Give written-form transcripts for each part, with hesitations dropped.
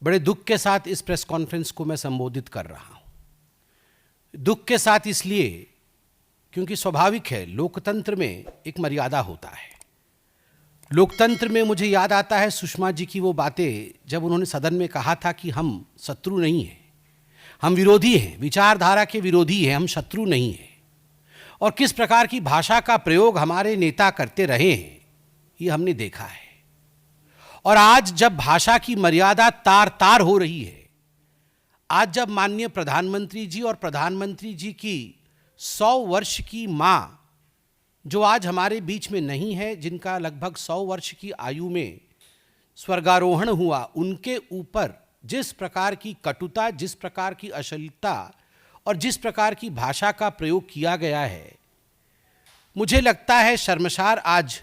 बड़े दुख के साथ इस प्रेस कॉन्फ्रेंस को मैं संबोधित कर रहा हूं। दुख के साथ इसलिए क्योंकि स्वाभाविक है, लोकतंत्र में एक मर्यादा होता है। लोकतंत्र में मुझे याद आता है सुषमा जी की वो बातें जब उन्होंने सदन में कहा था कि हम शत्रु नहीं हैं, हम विरोधी हैं, विचारधारा के विरोधी हैं, हम शत्रु नहीं हैं। और किस प्रकार की भाषा का प्रयोग हमारे नेता करते रहे हैं, ये हमने देखा है। और आज जब भाषा की मर्यादा तार तार हो रही है, आज जब माननीय प्रधानमंत्री जी और प्रधानमंत्री जी की 100 वर्ष की मां जो आज हमारे बीच में नहीं है, जिनका लगभग 100 वर्ष की आयु में स्वर्गारोहण हुआ, उनके ऊपर जिस प्रकार की कटुता, जिस प्रकार की अश्लीलता और जिस प्रकार की भाषा का प्रयोग किया गया है, मुझे लगता है शर्मसार आज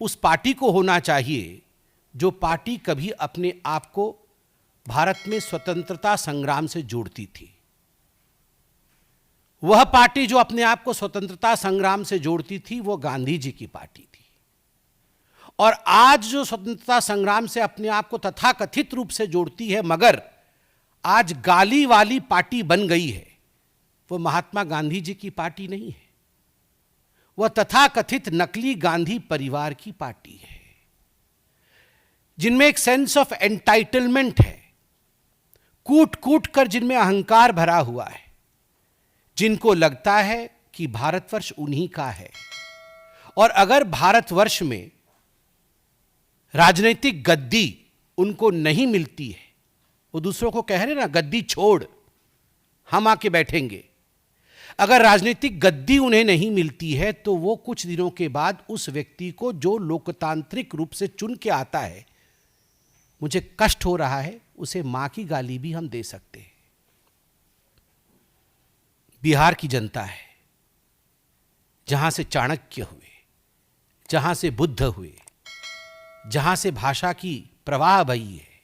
उस पार्टी को होना चाहिए जो पार्टी कभी अपने आप को भारत में स्वतंत्रता संग्राम से जोड़ती थी। वह पार्टी जो अपने आप को स्वतंत्रता संग्राम से जोड़ती थी वो गांधी जी की पार्टी थी। और आज जो स्वतंत्रता संग्राम से अपने आप को तथाकथित रूप से जोड़ती है मगर आज गाली वाली पार्टी बन गई है, वो महात्मा गांधी जी की पार्टी नहीं है, वह तथाकथित नकली गांधी परिवार की पार्टी है, जिनमें एक सेंस ऑफ एंटाइटलमेंट है, कूट कूट कर जिनमें अहंकार भरा हुआ है, जिनको लगता है कि भारतवर्ष उन्हीं का है। और अगर भारतवर्ष में राजनीतिक गद्दी उनको नहीं मिलती है, वो दूसरों को कह रहे ना गद्दी छोड़, हम आके बैठेंगे। अगर राजनीतिक गद्दी उन्हें नहीं मिलती है तो वो कुछ दिनों के बाद उस व्यक्ति को जो लोकतांत्रिक रूप से चुन के आता है, मुझे कष्ट हो रहा है, उसे मां की गाली भी हम दे सकते हैं। बिहार की जनता है, जहां से चाणक्य हुए, जहां से बुद्ध हुए, जहां से भाषा की प्रवाह बही है,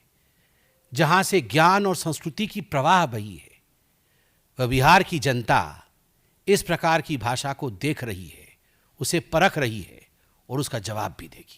जहां से ज्ञान और संस्कृति की प्रवाह बही है, वह बिहार की जनता इस प्रकार की भाषा को देख रही है, उसे परख रही है और उसका जवाब भी देगी।